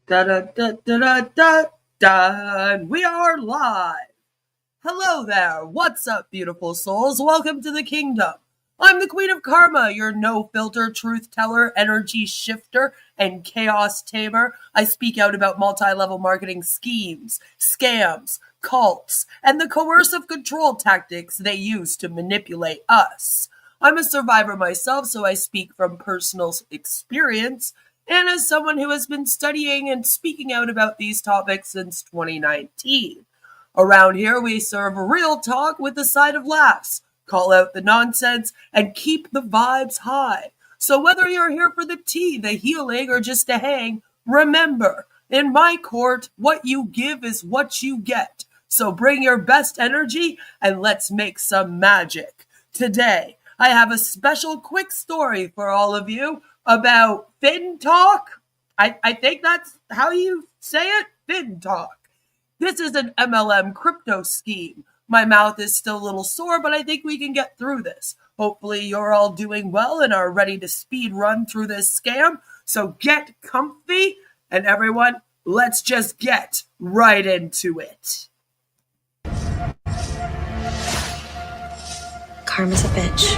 Da da da da da da da. We are live. Hello there. What's up, beautiful souls? Welcome to the kingdom. I'm the Queen of Karma, your no-filter truth teller, energy shifter, and chaos tamer. I speak out about multi-level marketing schemes, scams, cults, and the coercive control tactics they use to manipulate us. I'm a survivor myself, so I speak from personal experience, and as someone who has been studying and speaking out about these topics since 2019. Around here, we serve real talk with a side of laughs, call out the nonsense, and keep the vibes high. So whether you're here for the tea, the healing, or just to hang, remember, in my court, what you give is what you get. So bring your best energy and let's make some magic. Today, I have a special quick story for all of you about Fintoch. I think that's how you say it, Fintoch. This is an MLM crypto scheme. My mouth is still a little sore, but I think we can get through this. Hopefully you're all doing well and are ready to speed run through this scam. So get comfy, and everyone, let's just get right into it. Karma's a bitch.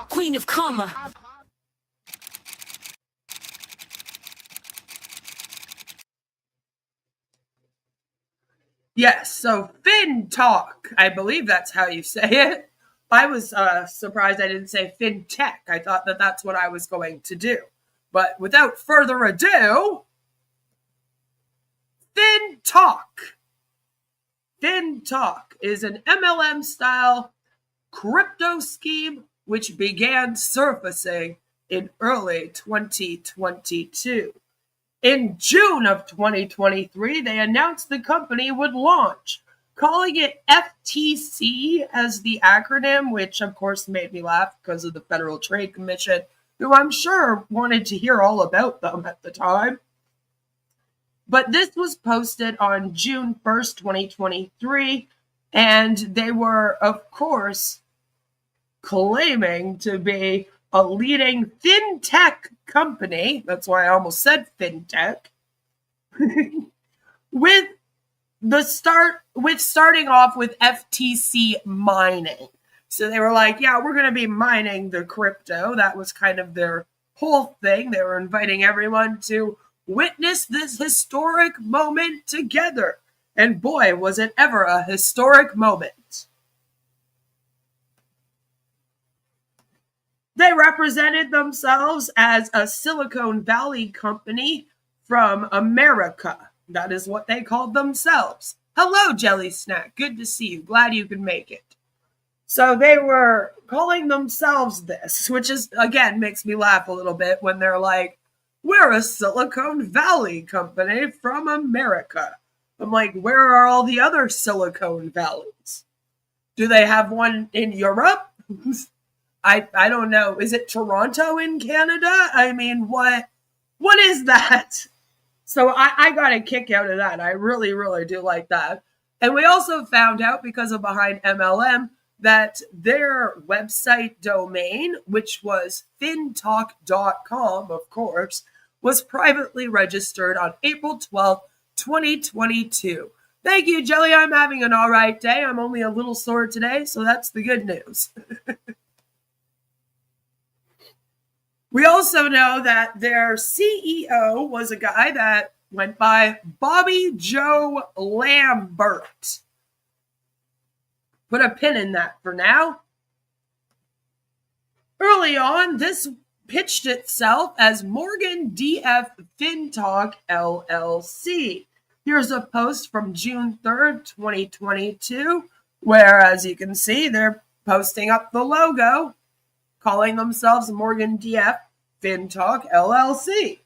Queen of Karma. Yes, so Fintoch, I believe that's how you say it. I was surprised I didn't say FinTech. I thought that that's what I was going to do. But without further ado, Fintoch. Fintoch is an MLM-style crypto scheme which began surfacing in early 2022. In June of 2023, they announced the company would launch, calling it FTC as the acronym, which of course made me laugh because of the Federal Trade Commission, who I'm sure wanted to hear all about them at the time. But this was posted on June 1st, 2023, and they were, of course, claiming to be a leading fintech company, that's why I almost said fintech, starting off with FTC mining. So they were like, yeah, we're going to be mining the crypto. That was kind of their whole thing. They were inviting everyone to witness this historic moment together. And boy, was it ever a historic moment. They represented themselves as a Silicon Valley company from America. That is what they called themselves. Hello, Jelly Snack. Good to see you. Glad you could make it. So they were calling themselves this, which is, again, makes me laugh a little bit when they're like, we're a Silicon Valley company from America. I'm like, where are all the other Silicon Valleys? Do they have one in Europe? I don't know. Is it Toronto in Canada? I mean, what is that? So I got a kick out of that. I really, really do like that. And we also found out, because of Behind MLM, that their website domain, which was fintoch.com, of course, was privately registered on April 12th, 2022. Thank you, Jelly. I'm having an all right day. I'm only a little sore today, so that's the good news. We also know that their CEO was a guy that went by Bobby Joe Lambert. Put a pin in that for now. Early on, this pitched itself as Morgan DF Fintoch LLC. Here's a post from June 3rd, 2022, where, as you can see, they're posting up the logo, calling themselves Morgan DF Fintoch LLC.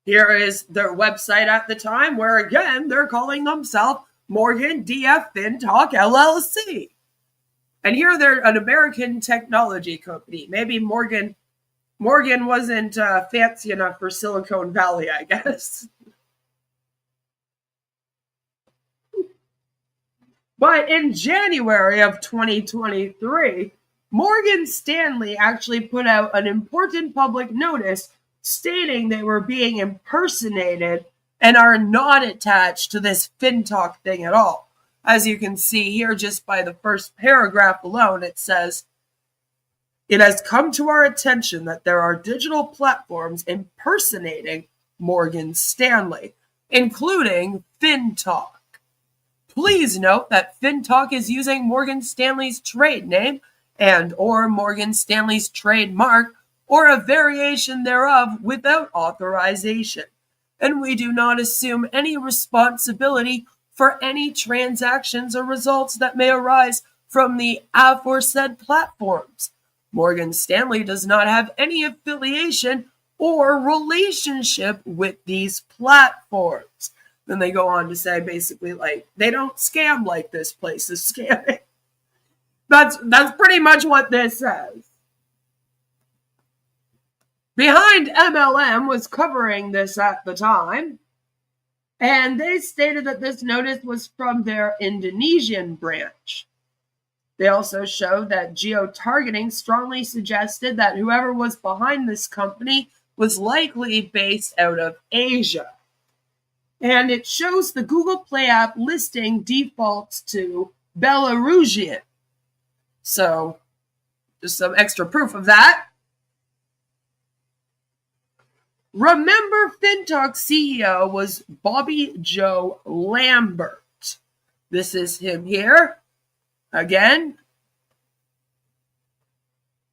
Here is their website at the time, where again, they're calling themselves Morgan DF Fintoch LLC. And here they're an American technology company. Maybe Morgan wasn't fancy enough for Silicon Valley, I guess. But in January of 2023, Morgan Stanley actually put out an important public notice stating they were being impersonated and are not attached to this Fintoch thing at all. As you can see here, just by the first paragraph alone, it says, "It has come to our attention that there are digital platforms impersonating Morgan Stanley, including Fintoch. Please note that Fintoch is using Morgan Stanley's trade name and or Morgan Stanley's trademark or a variation thereof without authorization, and we do not assume any responsibility for any transactions or results that may arise from the aforesaid platforms. Morgan Stanley does not have any affiliation or relationship with these platforms." Then they go on to say basically like they don't scam like this place is scamming. That's pretty much what this says. Behind MLM was covering this at the time, and they stated that this notice was from their Indonesian branch. They also showed that geo-targeting strongly suggested that whoever was behind this company was likely based out of Asia. And it shows the Google Play app listing defaults to Belarusian. So, just some extra proof of that. Remember, Fintoch CEO was Bobby Joe Lambert. This is him here. Again.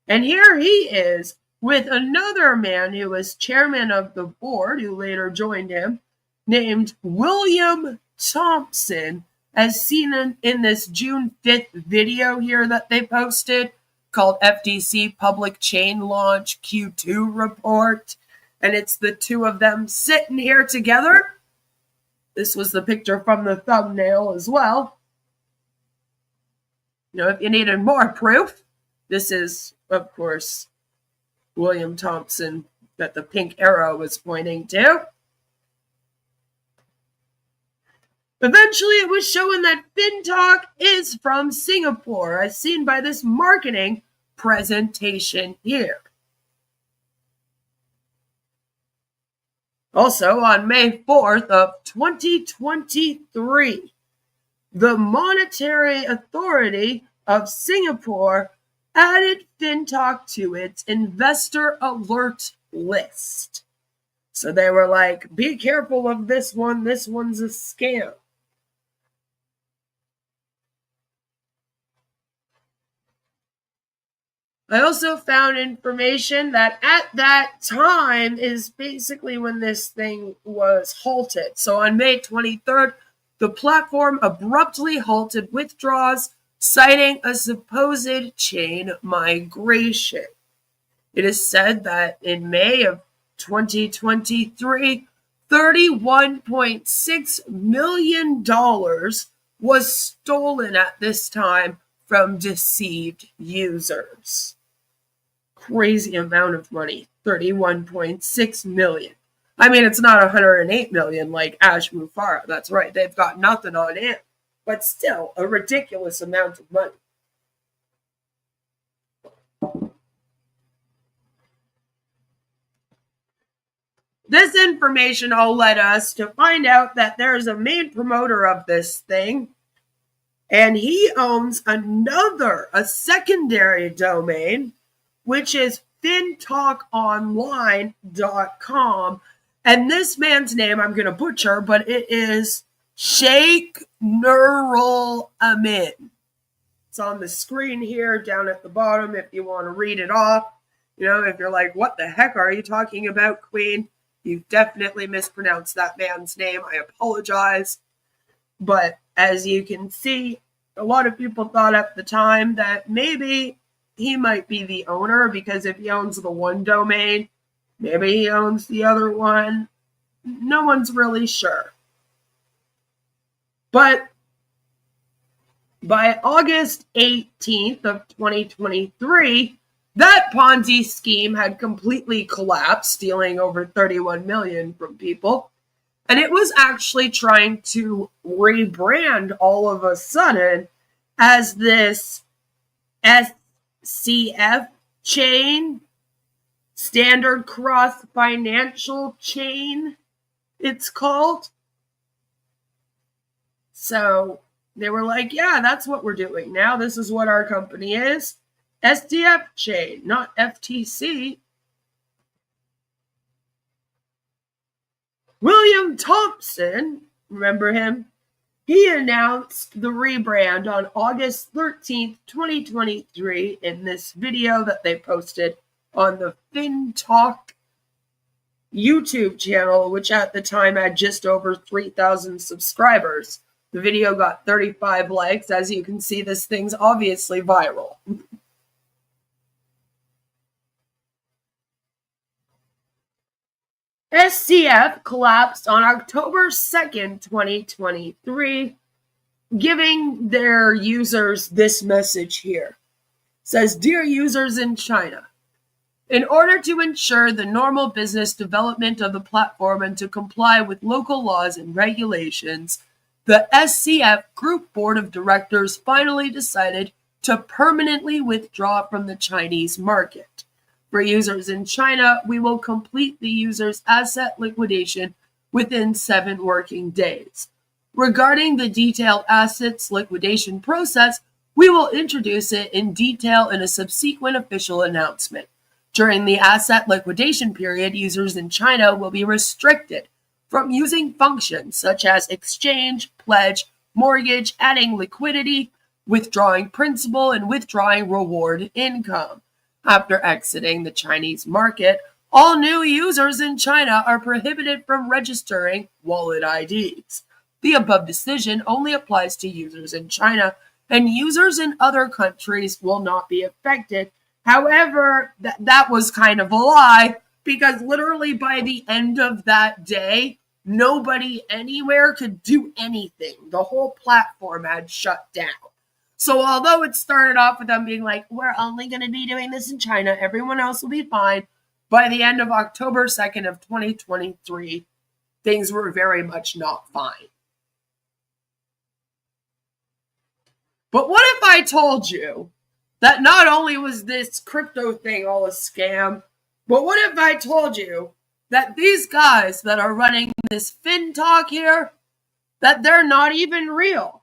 And here he is with another man who was chairman of the board, who later joined him, named William Thompson, as seen in this June 5th video here that they posted called FTC Public Chain Launch Q2 Report. And it's the two of them sitting here together. This was the picture from the thumbnail as well. You know, if you needed more proof, this is, of course, William Thompson that the pink arrow was pointing to. Eventually, it was showing that Fintoch is from Singapore, as seen by this marketing presentation here. Also, on May 4th of 2023, the Monetary Authority of Singapore added Fintoch to its investor alert list. So they were like, be careful of this one. This one's a scam. I also found information that at that time is basically when this thing was halted. So on May 23rd, the platform abruptly halted withdrawals, citing a supposed chain migration. It is said that in May of 2023, $31.6 million was stolen at this time from deceived users. Crazy amount of money, $31.6 million. I mean, it's not $108 million like Ash Mufara. That's right, they've got nothing on him. But still, a ridiculous amount of money. This information all led us to find out that there's a main promoter of this thing, and he owns a secondary domain, which is fintochonline.com. And this man's name, I'm going to butcher, but it is Sheikh Nurul Amin. It's on the screen here down at the bottom if you want to read it off. You know, if you're like, what the heck are you talking about, Queen? You definitely mispronounced that man's name. I apologize. But as you can see, a lot of people thought at the time that maybe he might be the owner, because if he owns the one domain, maybe he owns the other one. No one's really sure. But by August 18th of 2023, that Ponzi scheme had completely collapsed, stealing over $31 million from people. And it was actually trying to rebrand all of a sudden as this SCF chain, Standard Cross Financial Chain, it's called. So they were like, yeah, that's what we're doing now. This is what our company is. SDF chain, not FTC. William Thompson, remember him? He announced the rebrand on August 13th, 2023 in this video that they posted on the Fintoch YouTube channel, which at the time had just over 3,000 subscribers. The video got 35 likes. As you can see, this thing's obviously viral. SCF collapsed on October 2nd, 2023, giving their users this message here. It says, "Dear users in China, in order to ensure the normal business development of the platform and to comply with local laws and regulations, the SCF Group Board of Directors finally decided to permanently withdraw from the Chinese market. For users in China, we will complete the user's asset liquidation within 7 working days. Regarding the detailed assets liquidation process, we will introduce it in detail in a subsequent official announcement. During the asset liquidation period, users in China will be restricted from using functions such as exchange, pledge, mortgage, adding liquidity, withdrawing principal, and withdrawing reward income. After exiting the Chinese market, all new users in China are prohibited from registering wallet IDs. The above decision only applies to users in China, and users in other countries will not be affected." However, that was kind of a lie, because literally by the end of that day, nobody anywhere could do anything. The whole platform had shut down. So although it started off with them being like, we're only going to be doing this in China, everyone else will be fine, by the end of October 2nd of 2023, things were very much not fine. But what if I told you that not only was this crypto thing all a scam, but what if I told you that these guys that are running this Fintoch here, that they're not even real?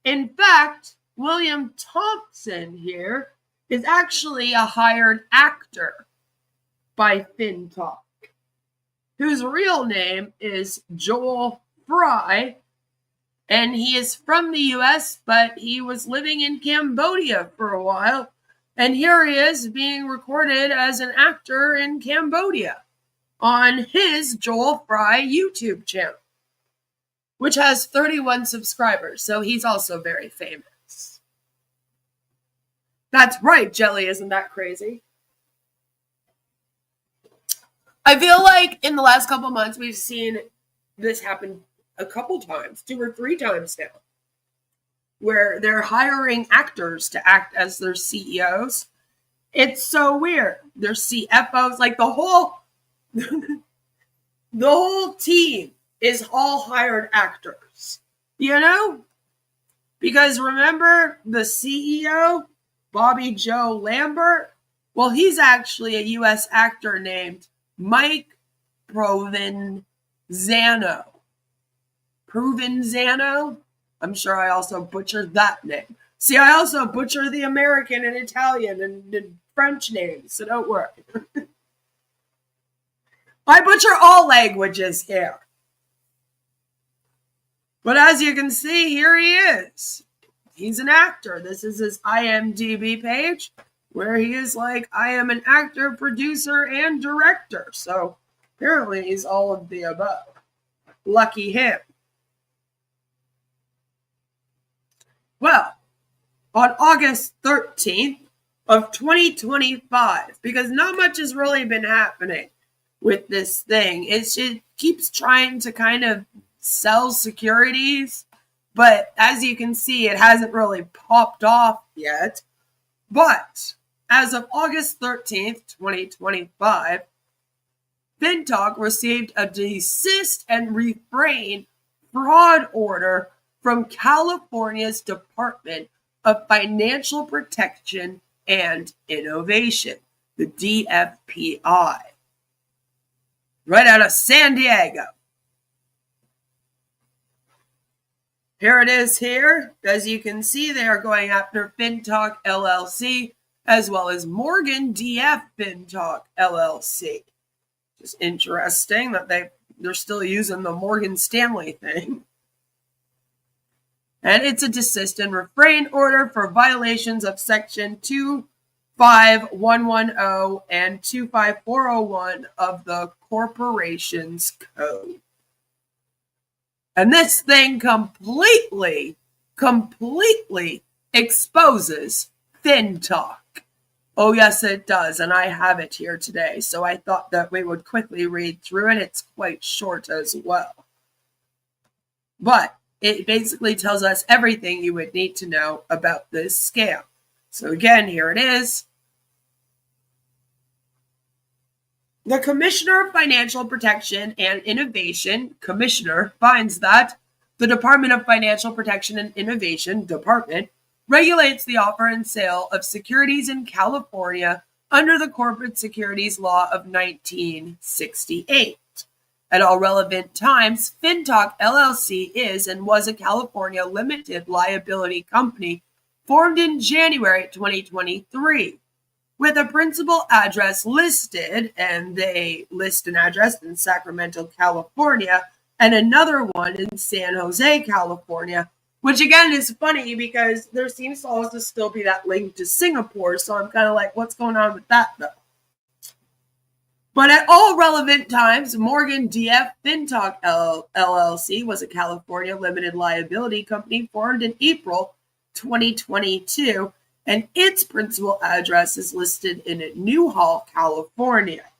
In fact, William Thompson here is actually a hired actor by Fintoch, whose real name is Joel Fry, and he is from the US, but he was living in Cambodia for a while, and here he is being recorded as an actor in Cambodia on his Joel Fry YouTube channel, which has 31 subscribers, so he's also very famous. That's right, Jelly, isn't that crazy? I feel like in the last couple months, we've seen this happen a couple times, 2 or 3 times now, where they're hiring actors to act as their CEOs. It's so weird. They're CFOs, like the whole team is all hired actors, you know? Because remember the CEO, Bobby Joe Lambert? Well, he's actually a US actor named Mike Provenzano. I'm sure I also butchered that name. See, I also butcher the American and Italian and French names, so don't worry. I butcher all languages here. But as you can see, here he is. He's an actor. This is his IMDb page, where he is like, I am an actor, producer, and director. So apparently he's all of the above. Lucky him. Well, on August 13th of 2025, because not much has really been happening with this thing. It keeps trying to kind of sell securities, but as you can see, it hasn't really popped off yet. But as of August 13th, 2025, Fintoch received a Desist and Refrain fraud order from California's Department of Financial Protection and Innovation, the DFPI. Right out of San Diego. Here it is here. As you can see, they are going after Fintoch LLC as well as Morgan DF Fintoch LLC. Just interesting that they're still using the Morgan Stanley thing. And it's a desist and refrain order for violations of Section 25110 and 25401 of the Corporations Code. And this thing completely exposes Fintoch. Oh, yes, it does. And I have it here today. So I thought that we would quickly read through it. It's quite short as well. But it basically tells us everything you would need to know about this scam. So again, here it is. The Commissioner of Financial Protection and Innovation, Commissioner, finds that the Department of Financial Protection and Innovation, Department, regulates the offer and sale of securities in California under the Corporate Securities Law of 1968. At all relevant times, Fintoch LLC is and was a California limited liability company formed in January 2023. With a principal address listed, and they list an address in Sacramento, California, and another one in San Jose, California, which again is funny because there seems to also still be that link to Singapore, so I'm kind of like, what's going on with that though? But at all relevant times, Morgan DF Fintoch LLC was a California limited liability company formed in April 2022, and its principal address is listed in Newhall, California.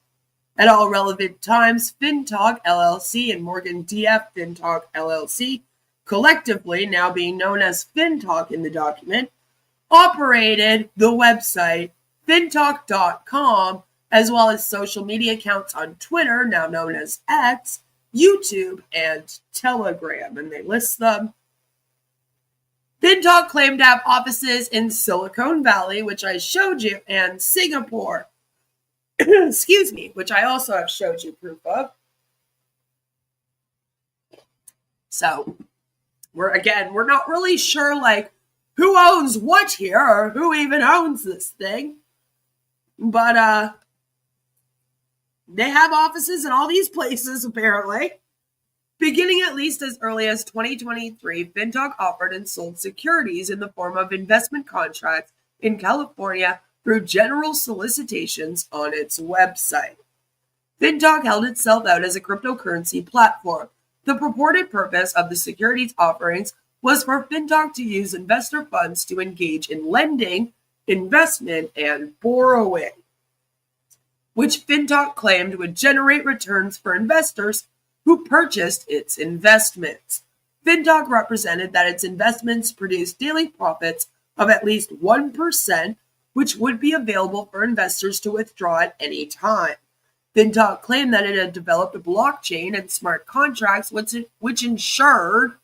At all relevant times, Fintoch LLC and Morgan DF Fintoch LLC, collectively now being known as Fintoch in the document, operated the website fintoch.com, as well as social media accounts on Twitter, now known as X, YouTube, and Telegram, and they list them. Fintoch claimed to have offices in Silicon Valley, which I showed you, and Singapore, excuse me, which I also have showed you proof of. So, we're not really sure, like, who owns what here, or who even owns this thing. But, they have offices in all these places, apparently. Beginning at least as early as 2023, Fintoch offered and sold securities in the form of investment contracts in California through general solicitations on its website. Fintoch held itself out as a cryptocurrency platform. The purported purpose of the securities offerings was for Fintoch to use investor funds to engage in lending, investment, and borrowing, which Fintoch claimed would generate returns for investors who purchased its investments. Fintoch represented that its investments produced daily profits of at least 1%, which would be available for investors to withdraw at any time. Fintoch claimed that it had developed a blockchain and smart contracts which ensured,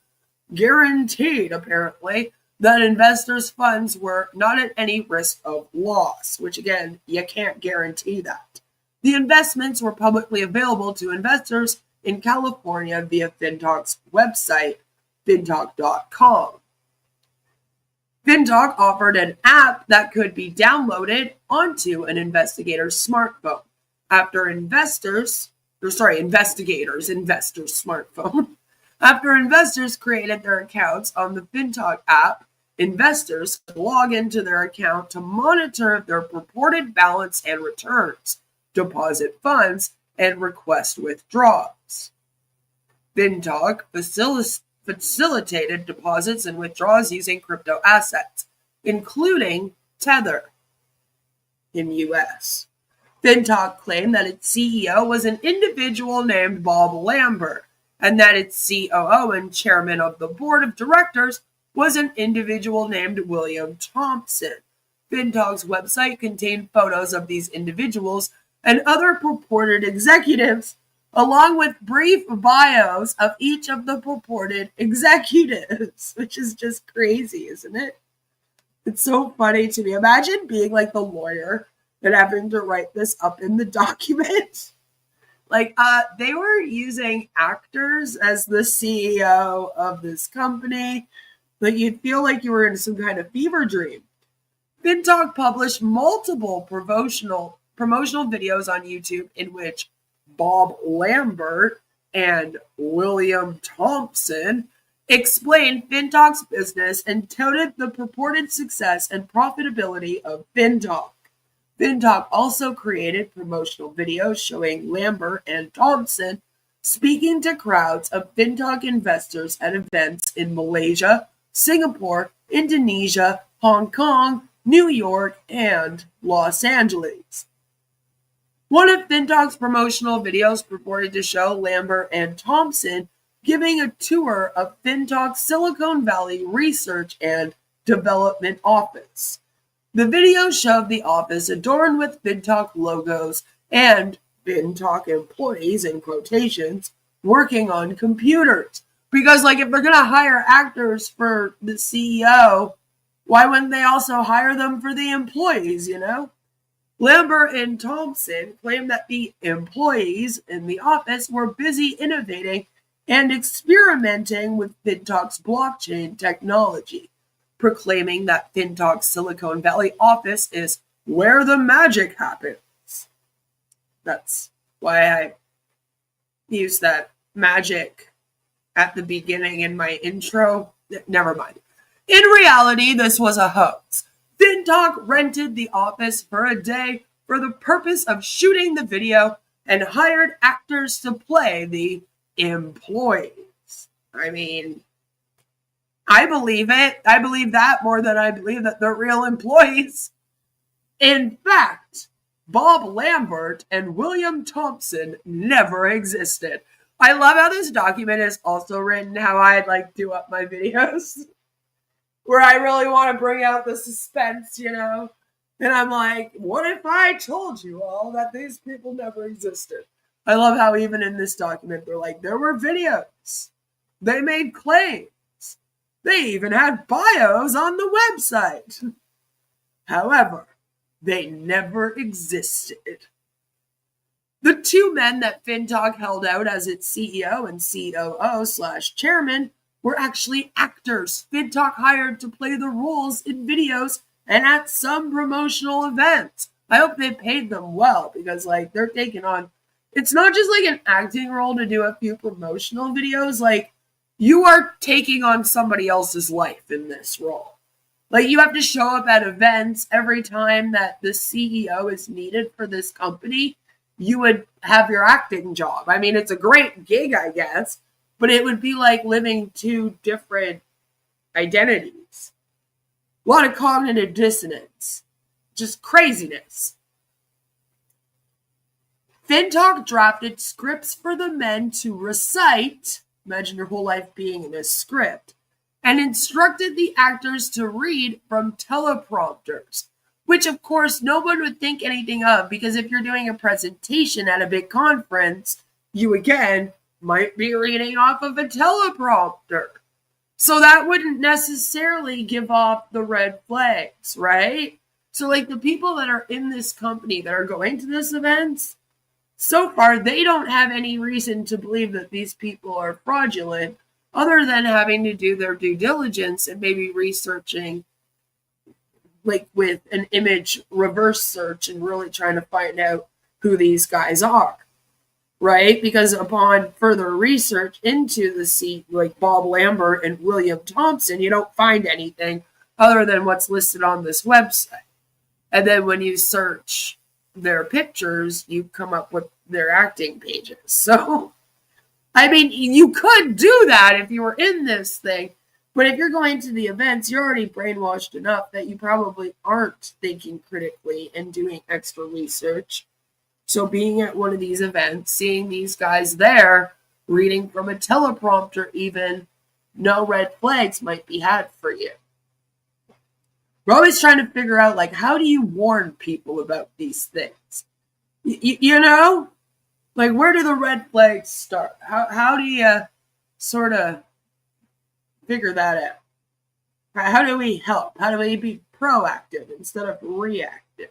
guaranteed apparently, that investors' funds were not at any risk of loss, which again, you can't guarantee that. The investments were publicly available to investors in California via Fintoch's website, fintoch.com. Fintoch offered an app that could be downloaded onto an investigator's smartphone. Investigators' smartphone. After investors created their accounts on the Fintoch app, investors could log into their account to monitor their purported balance and returns, deposit funds, and request withdrawals. Fintoch facilitated deposits and withdrawals using crypto assets, including Tether in US. Fintoch claimed that its CEO was an individual named Bob Lambert, and that its COO and chairman of the board of directors was an individual named William Thompson. Fintoch's website contained photos of these individuals and other purported executives, along with brief bios of each of the purported executives, which is just crazy, isn't it? It's so funny to me. Imagine being like the lawyer and having to write this up in the document. Like, they were using actors as the CEO of this company. Like, you'd feel like you were in some kind of fever dream. Fintoch published multiple promotional videos on YouTube in which Bob Lambert and William Thompson explained Fintoch's business and touted the purported success and profitability of Fintoch. Fintoch also created promotional videos showing Lambert and Thompson speaking to crowds of Fintoch investors at events in Malaysia, Singapore, Indonesia, Hong Kong, New York, and Los Angeles. One of Fintoch's promotional videos purported to show Lambert and Thompson giving a tour of Fintoch's Silicon Valley research and development office. The video showed the office adorned with Fintoch logos and Fintoch employees, in quotations, working on computers. Because, like, if they're going to hire actors for the CEO, why wouldn't they also hire them for the employees, you know? Lambert and Thompson claimed that the employees in the office were busy innovating and experimenting with Fintoch's blockchain technology, proclaiming that Fintoch's Silicon Valley office is where the magic happens. That's why I used that magic at the beginning in my intro. Never mind. In reality, this was a hoax. Fintoch rented the office for a day for the purpose of shooting the video and hired actors to play the employees. I mean, I believe it. I believe that more than I believe that they're real employees. In fact, Bob Lambert and William Thompson never existed. I love how this document is also written how I'd like do up my videos. Where I really want to bring out the suspense, you know? And I'm like, what if I told you all that these people never existed? I love how even in this document, they're like, there were videos. They made claims. They even had bios on the website. However, they never existed. The two men that Fintoch held out as its CEO and COO/chairman were actually actors Fintoch hired to play the roles in videos and at some promotional events. I hope they paid them well because, like, they're taking on, it's not just like an acting role to do a few promotional videos. Like, you are taking on somebody else's life in this role. Like, you have to show up at events every time that the CEO is needed for this company. You would have your acting job. I mean, it's a great gig, I guess. But it would be like living two different identities. A lot of cognitive dissonance. Just craziness. Fintoch drafted scripts for the men to recite, imagine your whole life being in a script, and instructed the actors to read from teleprompters, which of course no one would think anything of, because if you're doing a presentation at a big conference, you again might be reading off of a teleprompter. So that wouldn't necessarily give off the red flags, right? So like the people that are in this company that are going to this events, so far they don't have any reason to believe that these people are fraudulent other than having to do their due diligence and maybe researching like with an image reverse search and really trying to find out who these guys are. Right? Because upon further research into the seat, like Bob Lambert and William Thompson, you don't find anything other than what's listed on this website. And then when you search their pictures, you come up with their acting pages. So, I mean, you could do that if you were in this thing. But if you're going to the events, you're already brainwashed enough that you probably aren't thinking critically and doing extra research. So being at one of these events, seeing these guys there, reading from a teleprompter even, no red flags might be had for you. We're always trying to figure out, like, how do you warn people about these things? You know? Like, where do the red flags start? How do you sort of figure that out? How do we help? How do we be proactive instead of reactive?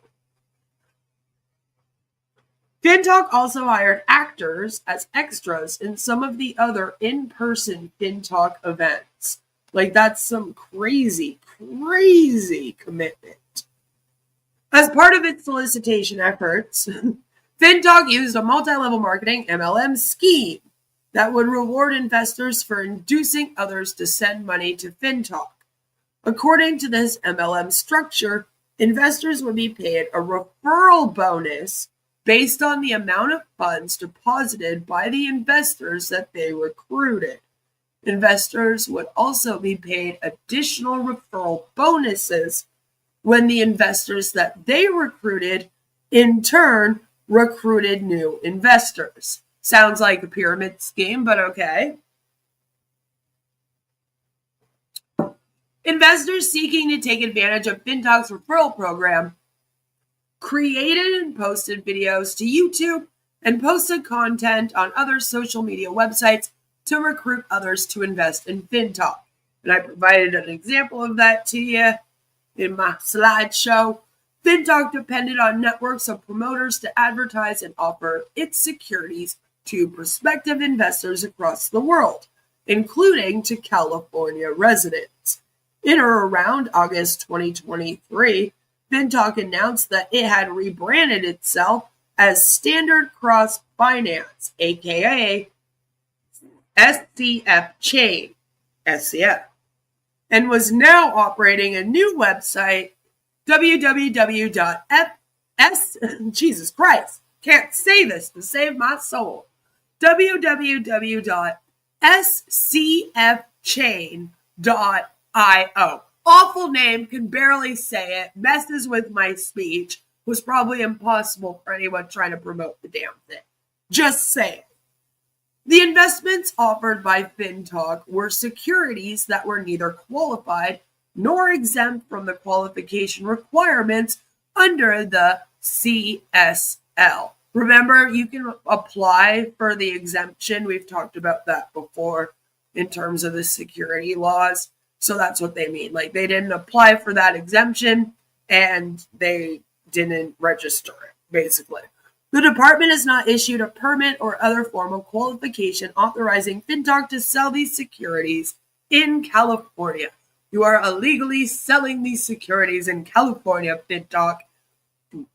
Fintoch also hired actors as extras in some of the other in-person Fintoch events. Like, that's some crazy, crazy commitment. As part of its solicitation efforts, Fintoch used a multi-level marketing MLM scheme that would reward investors for inducing others to send money to Fintoch. According to this MLM structure, investors would be paid a referral bonus based on the amount of funds deposited by the investors that they recruited. Investors would also be paid additional referral bonuses when the investors that they recruited, in turn, recruited new investors. Sounds like a pyramid scheme, but okay. Investors seeking to take advantage of Fintoch's referral program created and posted videos to YouTube and posted content on other social media websites to recruit others to invest in Fintoch. And I provided an example of that to you in my slideshow. Fintoch depended on networks of promoters to advertise and offer its securities to prospective investors across the world, including to California residents. In or around August 2023, Fintoch announced that it had rebranded itself as Standard Cross Finance, aka SCF Chain, SCF, and was now operating a new website, Jesus Christ, can't say this to save my soul, www.scfchain.io. Awful name, can barely say it, messes with my speech, was probably impossible for anyone trying to promote the damn thing. Just saying. The investments offered by Fintoch were securities that were neither qualified nor exempt from the qualification requirements under the CSL. Remember, you can apply for the exemption. We've talked about that before in terms of the security laws. So that's what they mean. Like, they didn't apply for that exemption and they didn't register it, basically. The department has not issued a permit or other formal qualification authorizing Fintoch to sell these securities in California. You are illegally selling these securities in California, Fintoch.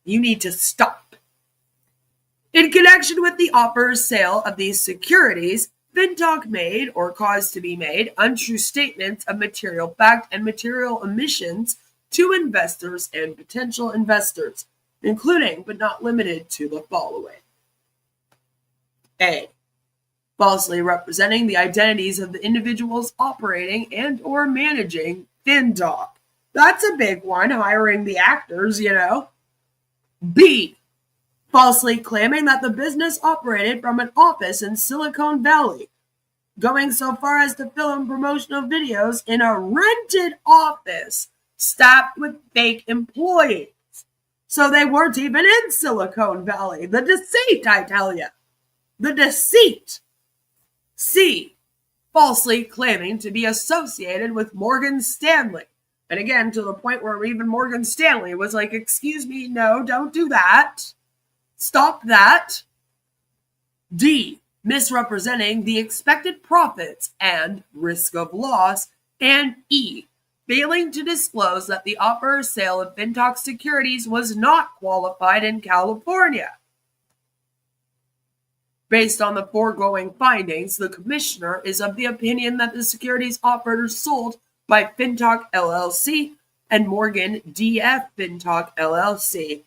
You need to stop. In connection with the offer or sale of these securities, Fintoch made or caused to be made untrue statements of material fact and material omissions to investors and potential investors, including but not limited to the following. A. Falsely representing the identities of the individuals operating and or managing Fintoch. That's a big one, hiring the actors, you know. B. Falsely claiming that the business operated from an office in Silicon Valley, going so far as to film promotional videos in a rented office staffed with fake employees. So they weren't even in Silicon Valley. The deceit, I tell you. The deceit. C. Falsely claiming to be associated with Morgan Stanley. And again, to the point where even Morgan Stanley was like, excuse me, no, don't do that. Stop that. D. Misrepresenting the expected profits and risk of loss. And E. Failing to disclose that the offer or sale of Fintoch securities was not qualified in California. Based on the foregoing findings, the commissioner is of the opinion that the securities offered or sold by Fintoch LLC and Morgan D.F. Fintoch LLC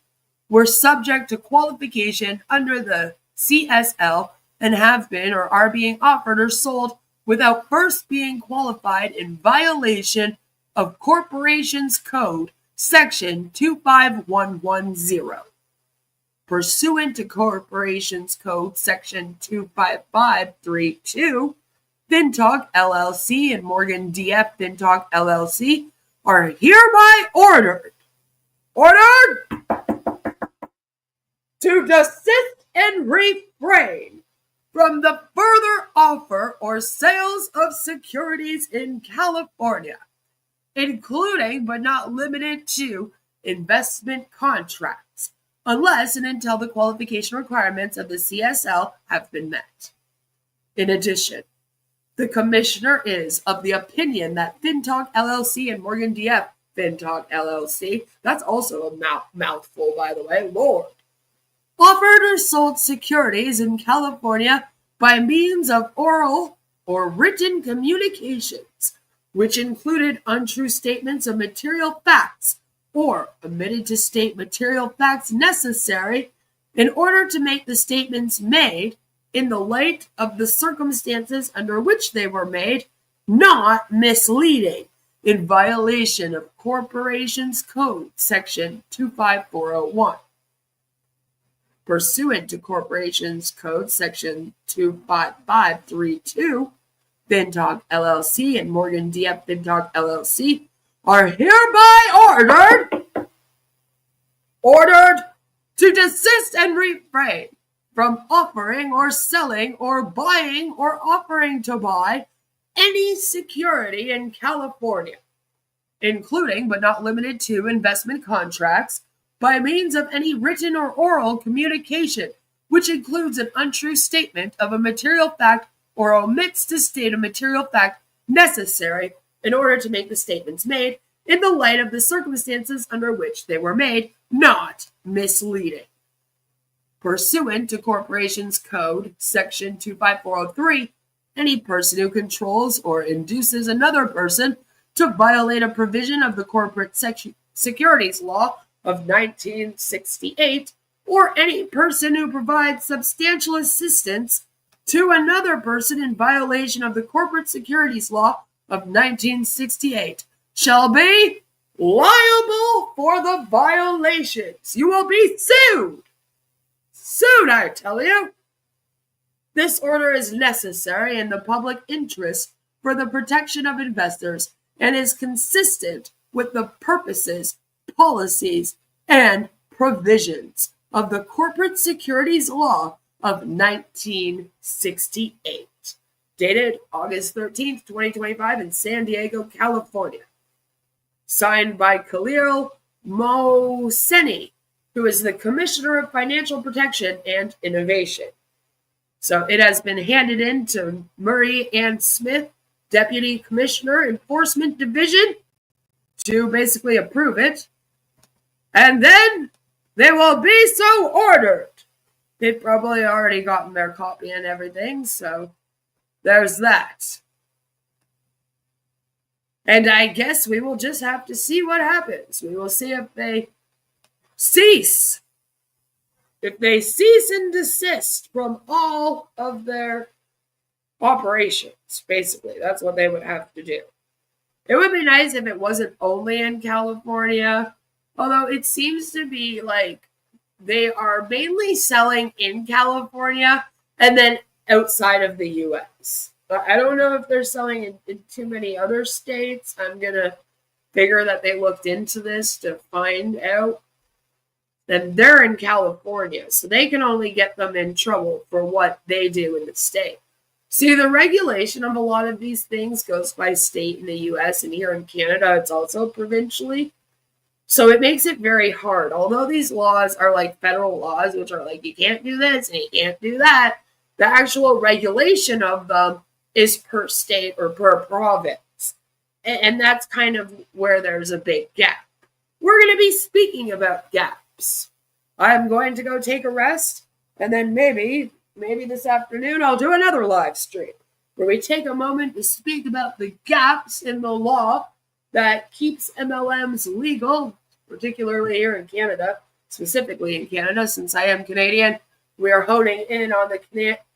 were subject to qualification under the CSL and have been or are being offered or sold without first being qualified in violation of Corporations Code Section 25110. Pursuant to Corporations Code Section 25532, Fintoch LLC and Morgan D.F. Fintoch LLC are hereby ordered to desist and refrain from the further offer or sales of securities in California, including but not limited to investment contracts, unless and until the qualification requirements of the CSL have been met. In addition, the Commissioner is of the opinion that Fintoch LLC and Morgan DF Fintoch LLC, that's also a mouthful, by the way, Lord, offered or sold securities in California by means of oral or written communications, which included untrue statements of material facts or omitted to state material facts necessary in order to make the statements made in the light of the circumstances under which they were made not misleading, in violation of Corporations Code Section 25401. Pursuant to Corporations Code Section 25532, Fintoch LLC and Morgan DF Fintoch LLC are hereby ordered to desist and refrain from offering or selling or buying or offering to buy any security in California, including but not limited to investment contracts, by means of any written or oral communication, which includes an untrue statement of a material fact or omits to state a material fact necessary in order to make the statements made in the light of the circumstances under which they were made not misleading. Pursuant to Corporations Code Section 25403, any person who controls or induces another person to violate a provision of the corporate securities law of 1968, or any person who provides substantial assistance to another person in violation of the corporate securities law of 1968, shall be liable for the violations. You will be sued. Sued, I tell you. This order is necessary in the public interest for the protection of investors and is consistent with the purposes, policies, and provisions of the Corporate Securities Law of 1968, dated August 13th, 2025 in San Diego, California. Signed by Khalil Mohseni, who is the Commissioner of Financial Protection and Innovation. So it has been handed in to Murray Ann Smith, Deputy Commissioner, Enforcement Division, to basically approve it. And then they will be so ordered. They've probably already gotten their copy and everything, so there's that. And I guess we will just have to see what happens. We will see if they cease. If they cease and desist from all of their operations, basically. That's what they would have to do. It would be nice if it wasn't only in California, although it seems to be like they are mainly selling in California and then outside of the U.S. But I don't know if they're selling in too many other states. I'm going to figure that they looked into this to find out. And they're in California, so they can only get them in trouble for what they do in the state. See, the regulation of a lot of these things goes by state in the U.S., and here in Canada, it's also provincially. So it makes it very hard. Although these laws are like federal laws, which are like, you can't do this and you can't do that, the actual regulation of them is per state or per province. And that's kind of where there's a big gap. We're going to be speaking about gaps. I'm going to go take a rest, and then maybe this afternoon I'll do another live stream where we take a moment to speak about the gaps in the law that keeps MLMs legal, particularly here in Canada, specifically in Canada, since I am Canadian. We are honing in on the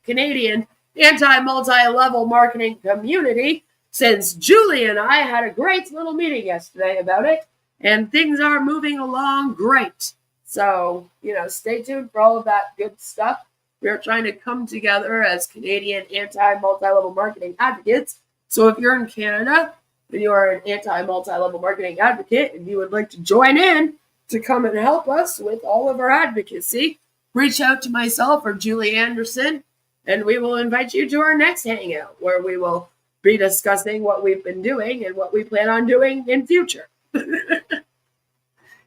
Canadian anti-multi-level marketing community, since Julie and I had a great little meeting yesterday about it, and things are moving along great. So, stay tuned for all of that good stuff. We are trying to come together as Canadian anti-multi-level marketing advocates. So if you're in Canada and you are an anti-multi-level marketing advocate and you would like to join in to come and help us with all of our advocacy, reach out to myself or Julie Anderson, and we will invite you to our next hangout where we will be discussing what we've been doing and what we plan on doing in future.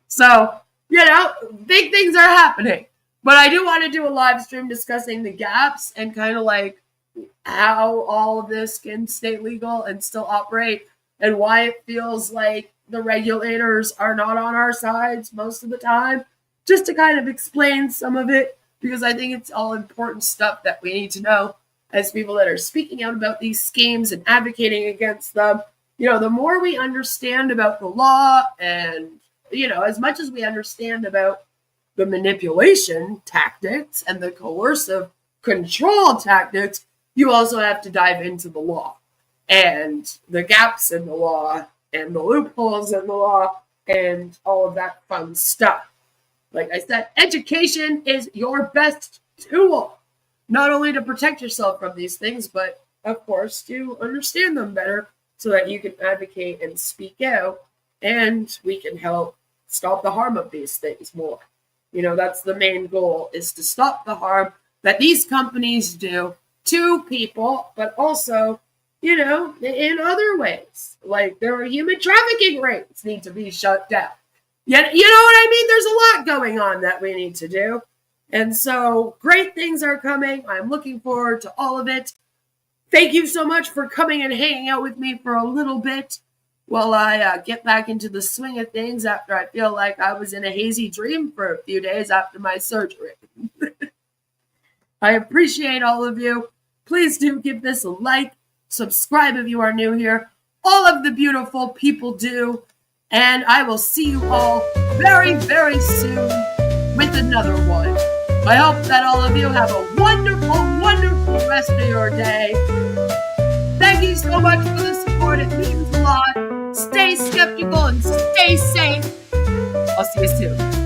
So, big things are happening. But I do want to do a live stream discussing the gaps and kind of like how all of this can stay legal and still operate, and why it feels like the regulators are not on our sides most of the time, just to kind of explain some of it, because I think it's all important stuff that we need to know as people that are speaking out about these schemes and advocating against them. The more we understand about the law and, as much as we understand about the manipulation tactics and the coercive control tactics, you also have to dive into the law and the gaps in the law and the loopholes in the law and all of that fun stuff. Like I said, education is your best tool, not only to protect yourself from these things, but of course to understand them better so that you can advocate and speak out, and we can help stop the harm of these things more. That's the main goal, is to stop the harm that these companies do to people, but also, in other ways. Like their human trafficking rates need to be shut down. You know what I mean? There's a lot going on that we need to do. And so great things are coming. I'm looking forward to all of it. Thank you so much for coming and hanging out with me for a little bit while I get back into the swing of things after I feel like I was in a hazy dream for a few days after my surgery. I appreciate all of you. Please do give this a like, subscribe if you are new here. All of the beautiful people do. And I will see you all very, very soon with another one. I hope that all of you have a wonderful, wonderful rest of your day. Thank you so much for the support. It means a lot. Stay skeptical and stay safe. I'll see you soon.